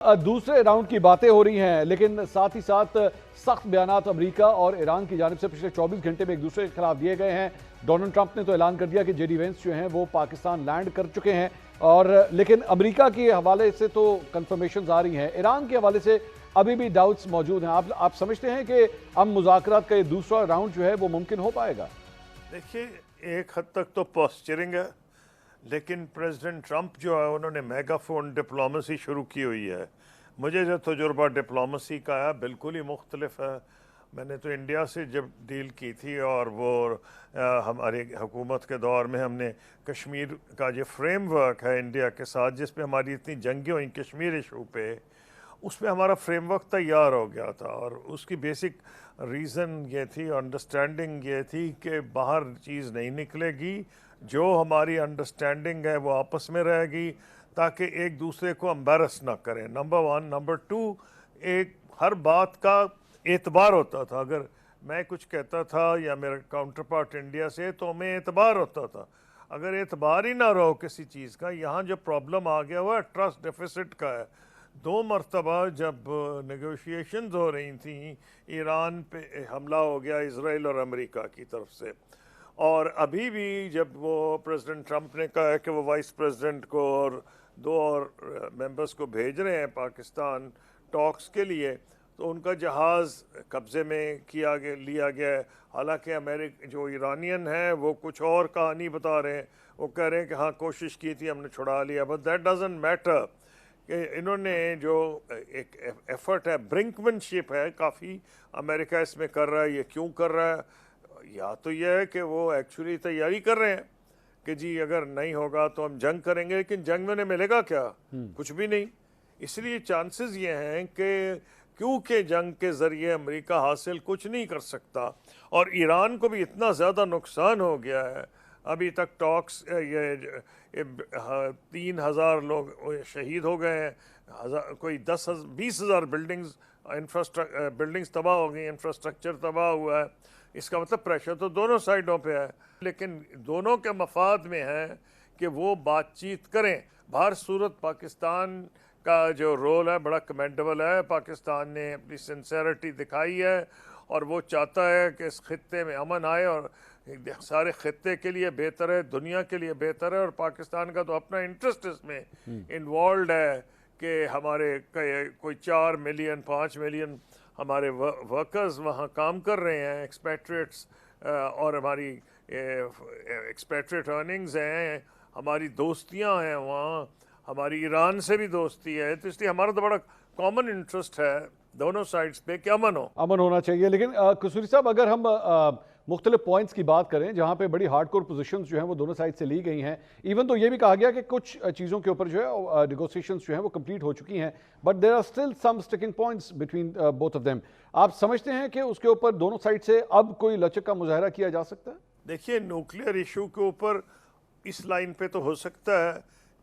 دوسرے راؤنڈ کی باتیں ہو رہی ہیں، لیکن ساتھ ہی ساتھ سخت بیانات امریکہ اور ایران کی جانب سے پچھلے 24 گھنٹے میں ایک دوسرے کے خلاف دیے گئے ہیں۔ ڈونلڈ ٹرمپ نے تو اعلان کر دیا کہ جے ڈی وینس جو ہیں وہ پاکستان لینڈ کر چکے ہیں، لیکن امریکہ کے حوالے سے تو کنفرمیشنز آ رہی ہیں، ایران کے حوالے سے ابھی بھی ڈاؤٹس موجود ہیں۔ آپ سمجھتے ہیں کہ اب مذاکرات کا یہ دوسرا راؤنڈ جو ہے وہ ممکن ہو پائے گا؟ دیکھیے، ایک حد تک تو پوسچرنگ ہے، لیکن پریزیڈنٹ ٹرمپ جو ہے انہوں نے میگا فون ڈپلومیسی شروع کی ہوئی ہے۔ مجھے جو تجربہ ڈپلومیسی کا ہے بالکل ہی مختلف ہے۔ میں نے تو انڈیا سے جب ڈیل کی تھی، اور وہ ہماری حکومت کے دور میں ہم نے کشمیر کا جو فریم ورک ہے انڈیا کے ساتھ، جس پہ ہماری اتنی جنگیں ہوئیں کشمیر ایشو پہ، اس پہ ہمارا فریم ورک تیار ہو گیا تھا، اور اس کی بیسک ریزن یہ تھی، انڈرسٹینڈنگ یہ تھی کہ باہر چیز نہیں نکلے گی، جو ہماری انڈرسٹینڈنگ ہے وہ آپس میں رہے گی، تاکہ ایک دوسرے کو امبیرس نہ کریں، نمبر 1۔ نمبر 2، ایک ہر بات کا اعتبار ہوتا تھا۔ اگر میں کچھ کہتا تھا یا میرا کاؤنٹر پارٹ انڈیا سے، تو ہمیں اعتبار ہوتا تھا۔ اگر اعتبار ہی نہ رہو کسی چیز کا، یہاں جو پرابلم آ گیا ہوا ہے ٹرسٹ ڈیفیسٹ کا ہے۔ 2 مرتبہ جب نیگوشیشنز ہو رہی تھیں، ایران پہ حملہ ہو گیا اسرائیل اور امریکہ کی طرف سے، اور ابھی بھی جب وہ پریزیڈنٹ ٹرمپ نے کہا ہے کہ وہ وائس پریزیڈنٹ کو اور 2 اور ممبرس کو بھیج رہے ہیں پاکستان ٹاکس کے لیے، تو ان کا جہاز قبضے میں لیا گیا ہے۔ حالانکہ جو ایرانین ہیں وہ کچھ اور کہانی بتا رہے ہیں، وہ کہہ رہے ہیں کہ ہاں کوشش کی تھی، ہم نے چھڑا لیا، بٹ دیٹ ڈزنٹ میٹر۔ کہ انہوں نے جو ایک ایفرٹ ہے، برنکمن شپ ہے کافی، امریکہ اس میں کر رہا ہے۔ یہ کیوں کر رہا ہے؟ یا تو یہ ہے کہ وہ ایکچولی تیاری کر رہے ہیں کہ جی اگر نہیں ہوگا تو ہم جنگ کریں گے، لیکن جنگ میں انہیں ملے گا کیا؟ کچھ بھی نہیں۔ اس لیے چانسز یہ ہیں کہ کیونکہ جنگ کے ذریعے امریکہ حاصل کچھ نہیں کر سکتا، اور ایران کو بھی اتنا زیادہ نقصان ہو گیا ہے۔ ابھی تک ٹاکس 3000 لوگ شہید ہو گئے ہیں، کوئی 20,000 بلڈنگز تباہ ہو گئی، انفراسٹرکچر تباہ ہوا ہے۔ اس کا مطلب پریشر تو دونوں سائڈوں پہ ہے، لیکن دونوں کے مفاد میں ہے کہ وہ بات چیت کریں۔ بہر صورت پاکستان کا جو رول ہے بڑا کمینڈیبل ہے۔ پاکستان نے اپنی سنسیرٹی دکھائی ہے، اور وہ چاہتا ہے کہ اس خطے میں امن آئے، اور سارے خطے کے لیے بہتر ہے، دنیا کے لیے بہتر ہے، اور پاکستان کا تو اپنا انٹرسٹ اس میں انوالوڈ ہے کہ ہمارے کوئی 4 ملین 5 ملین ہمارے ورکرز وہاں کام کر رہے ہیں، ایکسپیٹریٹس، اور ہماری ایکسپیٹریٹ ارننگز ہیں، ہماری دوستیاں ہیں وہاں، ہماری ایران سے بھی دوستی ہے، تو اس لیے ہمارا تو بڑا کامن انٹرسٹ ہے دونوں سائڈز پہ کہ امن ہونا چاہیے۔ لیکن قصوری صاحب، اگر ہم مختلف پوائنٹس کی بات کریں جہاں پہ بڑی ہارڈ کور پوزیشنز جو ہیں وہ دونوں سائڈ سے لی گئی ہیں، ایون تو یہ بھی کہا گیا کہ کچھ چیزوں کے اوپر جو ہے نیگوسیشنز جو ہیں وہ کمپلیٹ ہو چکی ہیں، but there are still some sticking points between both of them. آپ سمجھتے ہیں کہ اس کے اوپر دونوں سائڈ سے اب کوئی لچک کا مظاہرہ کیا جا سکتا ہے؟ دیکھیے، نیوکلیئر ایشو کے اوپر اس لائن پہ تو ہو سکتا ہے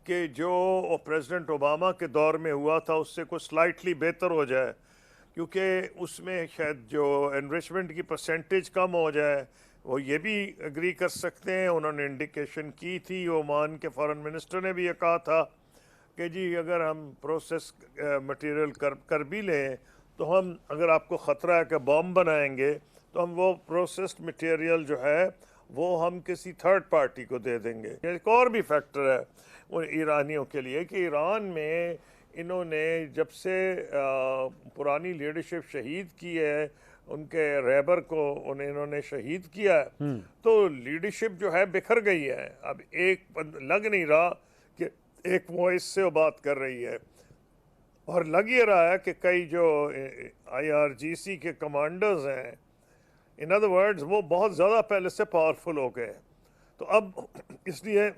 کہ جو پریزیڈنٹ اوباما کے دور میں ہوا تھا اس سے کوئی سلائٹلی بہتر ہو جائے، کیونکہ اس میں شاید جو انریچمنٹ کی پرسنٹیج کم ہو جائے۔ وہ یہ بھی اگری کر سکتے ہیں، انہوں نے انڈیکیشن کی تھی، عمان کے فارن منسٹر نے بھی یہ کہا تھا کہ جی اگر ہم پروسیس مٹیریل کر بھی لیں، تو ہم اگر آپ کو خطرہ ہے کہ بام بنائیں گے، تو ہم وہ پروسیسڈ مٹیریل جو ہے وہ ہم کسی تھرڈ پارٹی کو دے دیں گے۔ ایک اور بھی فیکٹر ہے وہ ایرانیوں کے لیے کہ ایران میں انہوں نے جب سے پرانی لیڈرشپ شہید کی ہے، ان کے رہبر کو انہوں نے شہید کیا ہے، تو لیڈرشپ جو ہے بکھر گئی ہے۔ اب ایک لگ نہیں رہا کہ ایک وائس سے وہ بات کر رہی ہے، اور لگ یہ رہا ہے کہ کئی جو IRGC کے کمانڈرز ہیں، ان ادر ورڈز وہ بہت زیادہ پہلے سے پاورفل ہو گئے۔ تو اب اس لیے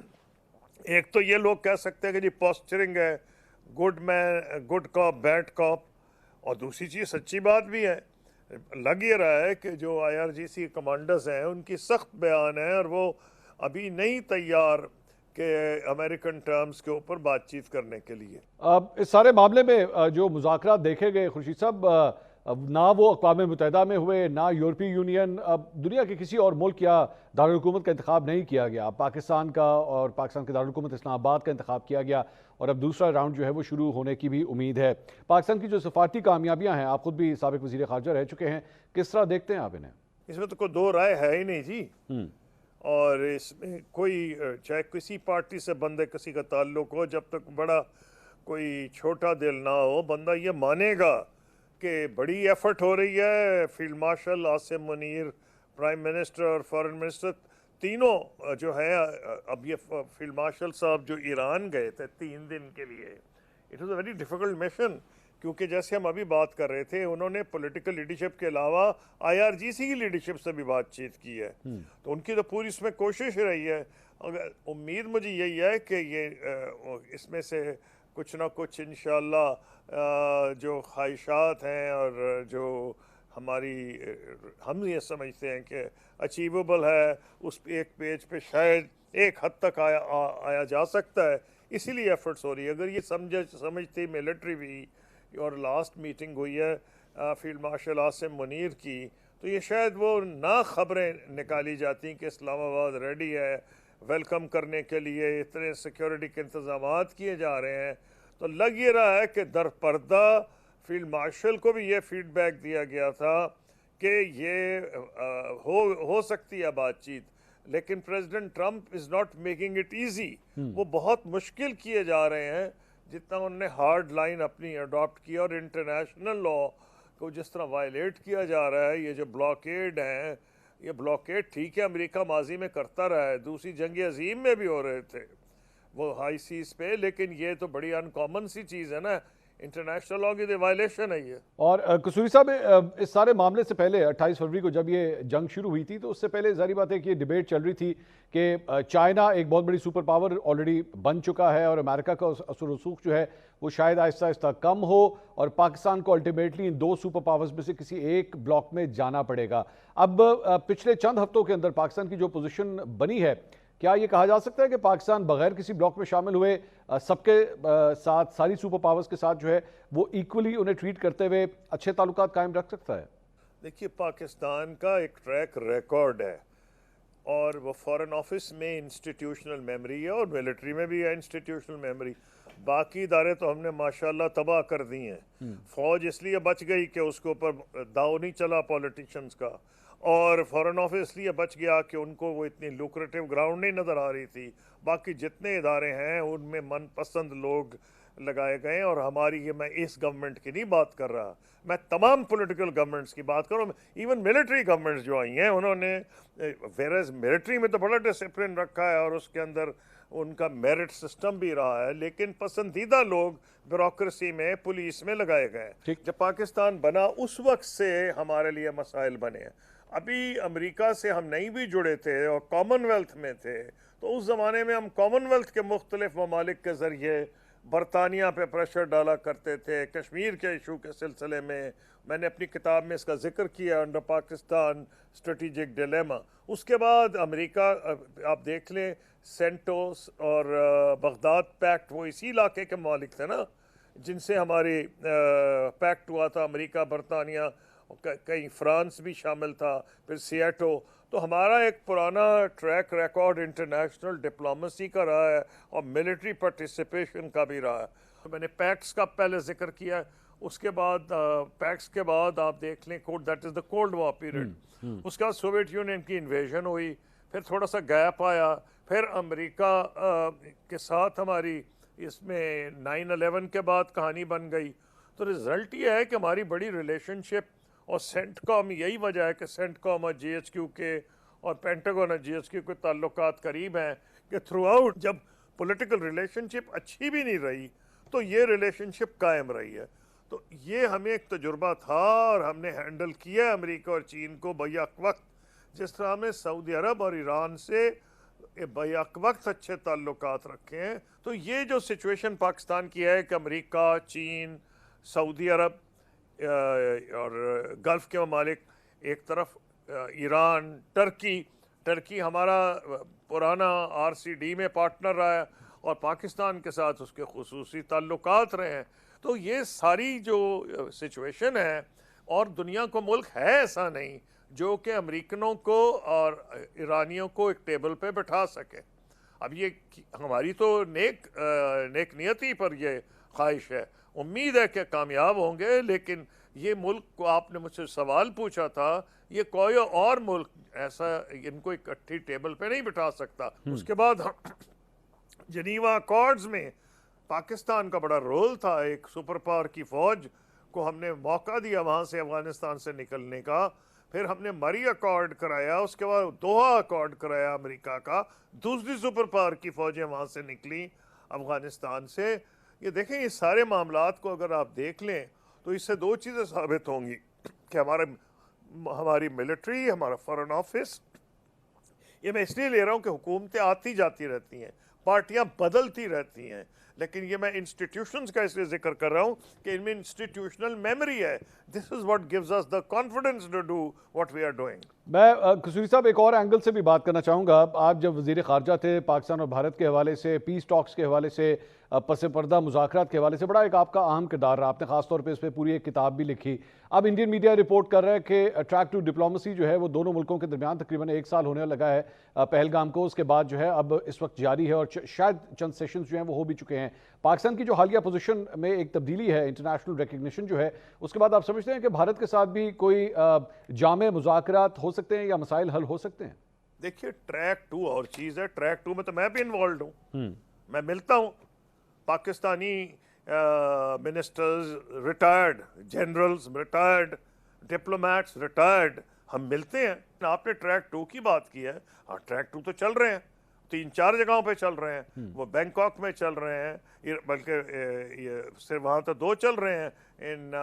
ایک تو یہ لوگ کہہ سکتے ہیں کہ جی پوسچرنگ ہے، گڈ کاپ بیڈ کاپ، اور دوسری چیز سچی بات بھی ہے، لگ یہ رہا ہے کہ جو IRGC کمانڈرز ہیں ان کی سخت بیان ہے، اور وہ ابھی نہیں تیار کہ امریکن ٹرمز کے اوپر بات چیت کرنے کے لیے۔ اس سارے معاملے میں جو مذاکرات دیکھے گئے خورشید صاحب، نہ وہ اقوام متحدہ میں ہوئے، نہ یورپی یونین، دنیا کے کسی اور ملک یا دارالحکومت کا انتخاب نہیں کیا گیا. پاکستان کا اور پاکستان کے دارالحکومت اسلام آباد کا انتخاب کیا گیا اور اب دوسرا راؤنڈ جو ہے وہ شروع ہونے کی بھی امید ہے. پاکستان کی جو سفارتی کامیابیاں ہیں، آپ خود بھی سابق وزیر خارجہ رہ چکے ہیں، کس طرح دیکھتے ہیں آپ انہیں؟ اس میں تو کوئی دو رائے ہے ہی نہیں جی. اور اس میں کوئی چاہے کسی پارٹی سے بندے کسی کا تعلق ہو، جب تک بڑا کوئی چھوٹا دل نہ ہو، بندہ یہ مانے گا کہ بڑی ایفرٹ ہو رہی ہے. Field marshal Asim Munir, prime minister اور فارن منسٹر تینوں جو ہیں، اب یہ فیلڈ مارشل صاحب جو ایران گئے تھے 3 دن کے لیے، it was a very difficult mission, کیونکہ جیسے ہم ابھی بات کر رہے تھے، انہوں نے پولیٹیکل لیڈرشپ کے علاوہ IRGC کی لیڈرشپ سے بھی بات چیت کی ہے. تو ان کی تو پوری اس میں کوشش رہی ہے. امید مجھے یہی ہے کہ یہ اس میں سے کچھ نہ کچھ انشاءاللہ جو خواہشات ہیں اور جو ہم یہ سمجھتے ہیں کہ اچیویبل ہے، اس پہ ایک پیج پہ شاید ایک حد تک آیا جا سکتا ہے. اسی لیے ایفرٹس ہو رہی ہے. اگر یہ سمجھتی ملٹری بھی، اور لاسٹ میٹنگ ہوئی ہے فیلڈ مارشل عاصم منیر کی، تو یہ شاید وہ نہ خبریں نکالی جاتی کہ اسلام آباد ریڈی ہے ویلکم کرنے کے لیے، اتنے سیکیورٹی کے انتظامات کیے جا رہے ہیں. تو لگ یہ رہا ہے کہ در پردہ فیلڈ مارشل کو بھی یہ فیڈ بیک دیا گیا تھا کہ یہ ہو سکتی ہے بات چیت، لیکن president Trump is not making it easy. وہ بہت مشکل کیے جا رہے ہیں جتنا انہوں نے ہارڈ لائن اپنی اڈاپٹ کیا، اور انٹرنیشنل لا کو جس طرح وائلیٹ کیا جا رہا ہے. یہ جو بلاکیڈ ہیں، یہ بلاکیڈ ٹھیک ہے امریکہ ماضی میں کرتا رہا ہے، دوسری جنگ عظیم میں بھی ہو رہے تھے وہ ہائی سیز پہ، لیکن یہ تو بڑی انکامن سی چیز ہے نا، انٹرنیشنل لا کی وائلیشن ہے یہ. اور قصوری صاحب، اس سارے معاملے سے پہلے 28 فروری کو جب یہ جنگ شروع ہوئی تھی، تو اس سے پہلے ظاہری بات ہے کہ یہ ڈیبیٹ چل رہی تھی کہ چائنا ایک بہت بڑی سپر پاور آلریڈی بن چکا ہے، اور امریکہ کا اثر و رسوخ جو ہے وہ شاید آہستہ آہستہ کم ہو، اور پاکستان کو الٹیمیٹلی ان 2 سپر پاورز میں سے کسی ایک بلاک میں جانا پڑے گا. اب پچھلے چند ہفتوں کے اندر پاکستان کی جو پوزیشن بنی ہے، کیا یہ کہا جا سکتا ہے کہ پاکستان بغیر کسی بلاک میں شامل ہوئے سب کے ساتھ، ساری سپر پاورز کے ساتھ جو ہے وہ ایکولی انہیں ٹریٹ کرتے ہوئے اچھے تعلقات قائم رکھ سکتا ہے؟ دیکھیے، پاکستان کا ایک ٹریک ریکارڈ ہے، اور وہ فارن آفس میں انسٹیٹیوشنل میموری ہے، اور ملٹری میں بھی ہے انسٹیٹیوشنل میموری. باقی ادارے تو ہم نے ماشاءاللہ تباہ کر دی ہیں. فوج اس لیے بچ گئی کہ اس کے اوپر داؤ نہیں چلا پولیٹیشنز کا، اور فارن آفس اس لیے بچ گیا کہ ان کو وہ اتنی لوکریٹو گراؤنڈ نہیں نظر آ رہی تھی. باقی جتنے ادارے ہیں ان میں من پسند لوگ لگائے گئے، اور ہماری یہ، میں اس گورنمنٹ کی نہیں بات کر رہا، میں تمام پولیٹیکل گورنمنٹس کی بات کر رہا ہوں. ایون ملٹری گورنمنٹس جو آئی ہیں، انہوں نے ویرز ملٹری میں تو بڑا ڈسپلن رکھا ہے، اور اس کے اندر ان کا میرٹ سسٹم بھی رہا ہے، لیکن پسندیدہ لوگ بیوروکریسی میں، پولیس میں لگائے گئے. جب پاکستان بنا اس وقت سے ہمارے لیے مسائل بنے ہیں. ابھی امریکہ سے ہم نہیں بھی جڑے تھے اور کامن ویلتھ میں تھے، تو اس زمانے میں ہم کامن ویلتھ کے مختلف ممالک کے ذریعے برطانیہ پہ پریشر ڈالا کرتے تھے کشمیر کے ایشو کے سلسلے میں. میں نے اپنی کتاب میں اس کا ذکر کیا، انڈر پاکستان اسٹریٹجک ڈیلیما. اس کے بعد امریکہ، آپ دیکھ لیں، سینٹوس اور بغداد پیکٹ وہ اسی علاقے کے ممالک تھے نا، جن سے ہماری پیکٹ ہوا تھا. امریکہ، برطانیہ، کہیں فرانس بھی شامل تھا، پھر سیاٹو. تو ہمارا ایک پرانا ٹریک ریکارڈ انٹرنیشنل ڈپلومیسی کا رہا ہے، اور ملٹری پارٹیسپیشن کا بھی رہا ہے. میں نے پیکٹس کا پہلے ذکر کیا. اس کے بعد پیکٹس کے بعد آپ دیکھ لیں that is the cold war period. اس کے بعد سوویت یونین کی انویژن ہوئی، پھر تھوڑا سا گیپ آیا، پھر امریکہ کے ساتھ ہماری اس میں 9/11 کے بعد کہانی بن گئی. تو رزلٹ یہ ہے کہ ہماری بڑی ریلیشن شپ، اور سینٹ کام، یہی وجہ ہے کہ سینٹ کام اور GHQ کے اور پینٹاگون اور GHQ کے تعلقات قریب ہیں، کہ تھرو آؤٹ جب پولیٹیکل ریلیشن شپ اچھی بھی نہیں رہی تو یہ ریلیشن شپ قائم رہی ہے. تو یہ ہمیں ایک تجربہ تھا، اور ہم نے ہینڈل کیا ہے امریکہ اور چین کو بیک وقت. جس طرح ہم نے سعودی عرب اور ایران سے بیک وقت اچھے تعلقات رکھے ہیں. تو یہ جو سچویشن پاکستان کی ہے کہ امریکہ، چین، سعودی عرب اور گلف کے ممالک ایک طرف، ایران، ٹرکی ہمارا پرانا RCD میں پارٹنر رہا ہے، اور پاکستان کے ساتھ اس کے خصوصی تعلقات رہے ہیں. تو یہ ساری جو سچویشن ہے، اور دنیا کو ملک ہے ایسا نہیں جو کہ امریکنوں کو اور ایرانیوں کو ایک ٹیبل پہ بٹھا سکے. اب یہ ہماری تو نیک نیتی پر یہ خواہش ہے, امید ہے کہ کامیاب ہوں گے, لیکن یہ ملک کو آپ نے مجھ سے سوال پوچھا تھا, یہ کوئی اور ملک ایسا ان کو اکٹھی ٹیبل پہ نہیں بٹھا سکتا. اس کے بعد جنیوا اکارڈز میں پاکستان کا بڑا رول تھا, ایک سپر پاور کی فوج کو ہم نے موقع دیا وہاں سے افغانستان سے نکلنے کا, پھر ہم نے مری اکارڈ کرایا, اس کے بعد دوحہ اکارڈ کرایا امریکہ کا, دوسری سپر پاور کی فوجیں وہاں سے نکلیں افغانستان سے. یہ دیکھیں یہ سارے معاملات کو اگر آپ دیکھ لیں تو اس سے دو چیزیں ثابت ہوں گی کہ ہماری ملٹری, ہمارا فارن آفس, یہ میں اس لیے لے رہا ہوں کہ حکومتیں آتی جاتی رہتی ہیں, پارٹیاں بدلتی رہتی ہیں, لیکن یہ میں انسٹیٹیوشنز کا اس لیے ذکر کر رہا ہوں کہ ان میں انسٹیٹیوشنل میموری ہے. This is what gives us the confidence to do what we are doing. میں قصوری صاحب ایک اور اینگل سے بھی بات کرنا چاہوں گا. آپ جب وزیر خارجہ تھے, پاکستان اور بھارت کے حوالے سے, پیس ٹاکس کے حوالے سے, پس پردہ مذاکرات کے حوالے سے بڑا ایک آپ کا اہم کردار رہا. آپ نے خاص طور پہ اس پہ پوری ایک کتاب بھی لکھی. اب انڈین میڈیا رپورٹ کر رہا ہے کہ ٹریک ٹو ڈپلومسی جو ہے وہ دونوں ملکوں کے درمیان تقریباً 1 سال ہونے لگا ہے پہلگام کو, اس کے بعد جو ہے اب اس وقت جاری ہے, اور شاید چند سیشنز جو ہیں وہ ہو بھی چکے ہیں. پاکستان کی جو حالیہ پوزیشن میں ایک تبدیلی ہے, انٹرنیشنل ریکگنیشن جو ہے, اس کے بعد آپ سمجھتے ہیں کہ بھارت کے ساتھ بھی کوئی جامع مذاکرات ہو سکتے ہیں یا مسائل حل ہو سکتے ہیں؟ دیکھیے ٹریک 2 اور چیز ہے, ٹریک 2 میں تو میں بھی انوالوڈ ہوں, میں ملتا ہوں Pakistani ministers, retired generals, retired diplomats, retired, ہم ملتے ہیں. آپ نے ٹریک 2 کی بات کی ہے, ہاں ٹریک 2 تو چل رہے ہیں, 3-4 جگہوں پہ چل رہے ہیں. وہ بینکاک میں چل رہے ہیں, بلکہ یہ صرف وہاں تو 2 چل رہے ہیں, ان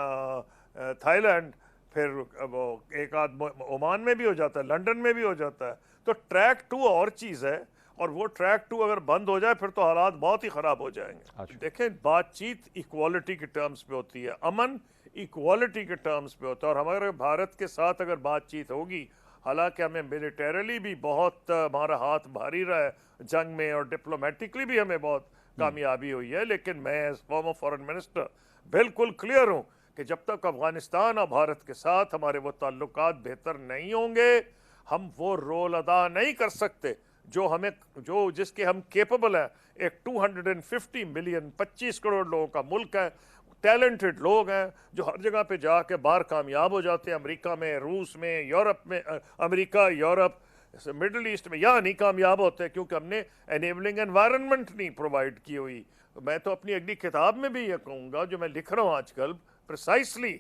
تھائی لینڈ, پھر وہ ایک آدھ عمان میں بھی ہو جاتا ہے, لنڈن میں بھی ہو جاتا ہے. تو ٹریک 2 اور چیز ہے, اور وہ ٹریک 2 اگر بند ہو جائے پھر تو حالات بہت ہی خراب ہو جائیں گے. دیکھیں بات چیت ایکوالٹی کے ٹرمز پہ ہوتی ہے, امن ایکوالٹی کے ٹرمز پہ ہوتا ہے, اور ہمارے بھارت کے ساتھ اگر بات چیت ہوگی, حالانکہ ہمیں ملیٹریلی بھی بہت ہمارا ہاتھ بھاری رہا ہے جنگ میں, اور ڈپلومیٹکلی بھی ہمیں بہت کامیابی ہوئی ہے, لیکن میں ایز فارمر فارن منسٹر بالکل کلیئر ہوں کہ جب تک افغانستان اور بھارت کے ساتھ ہمارے وہ تعلقات بہتر نہیں ہوں گے, ہم وہ رول ادا نہیں کر سکتے جو جس کے ہم کیپبل ہیں. ایک 250 ملین 25 کروڑ لوگوں کا ملک ہے, ٹیلنٹڈ لوگ ہیں جو ہر جگہ پہ جا کے باہر کامیاب ہو جاتے ہیں, امریکہ میں, روس میں, یورپ میں, امریکہ, یورپ, مڈل ایسٹ میں یہاں نہیں کامیاب ہوتے کیونکہ ہم نے انیبلنگ انوائرنمنٹ نہیں پرووائڈ کی ہوئی. میں تو اپنی اگلی کتاب میں بھی یہ کہوں گا جو میں لکھ رہا ہوں آج کل پریسائسلی,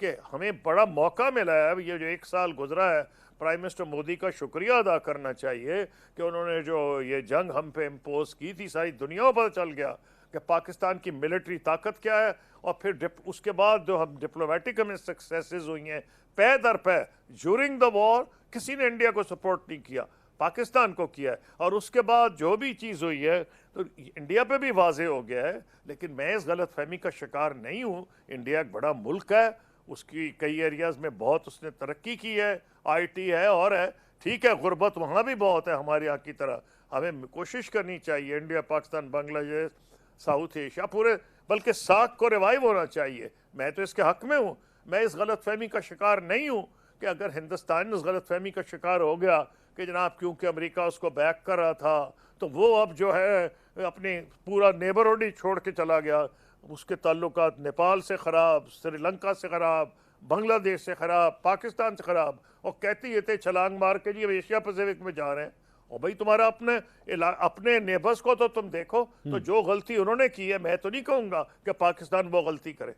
کہ ہمیں بڑا موقع ملا ہے. یہ جو 1 سال گزرا ہے, پرائم منسٹر مودی کا شکریہ ادا کرنا چاہیے کہ انہوں نے جو یہ جنگ ہم پہ امپوز کی تھی, ساری دنیا پر چل گیا کہ پاکستان کی ملٹری طاقت کیا ہے, اور پھر اس کے بعد جو ہم ڈپلومیٹک ہمیں سکسیسز ہوئی ہیں پے در پے ڈیورنگ دا وار, کسی نے انڈیا کو سپورٹ نہیں کیا, پاکستان کو کیا ہے, اور اس کے بعد جو بھی چیز ہوئی ہے تو انڈیا پہ بھی واضح ہو گیا ہے. لیکن میں اس غلط فہمی کا شکار نہیں ہوں, انڈیا ایک بڑا ملک ہے, اس کی کئی ایریاز میں بہت اس نے ترقی کی ہے, آئی ٹی ہے اور ہے, ٹھیک ہے غربت وہاں بھی بہت ہے ہمارے یہاں کی طرح. ہمیں کوشش کرنی چاہیے انڈیا, پاکستان, بنگلہ دیش, ساؤتھ ایشیا پورے, بلکہ ساکھ کو ریوائیو ہونا چاہیے. میں تو اس کے حق میں ہوں, میں اس غلط فہمی کا شکار نہیں ہوں کہ اگر ہندوستان اس غلط فہمی کا شکار ہو گیا کہ جناب کیونکہ امریکہ اس کو بیک کر رہا تھا تو وہ اب جو ہے اپنے پورا نیبرہڈ ہی چھوڑ کے چلا گیا, اس کے تعلقات نیپال سے خراب, سری لنکا سے خراب, بنگلہ دیش سے خراب, پاکستان سے خراب, اور کہتے یہ تھے چھلانگ مار کے جی اب ایشیا پیسیفک میں جا رہے ہیں. اور بھائی تمہارا اپنے نیبرز کو تو تم دیکھو, تو جو غلطی انہوں نے کی ہے میں تو نہیں کہوں گا کہ پاکستان وہ غلطی کرے.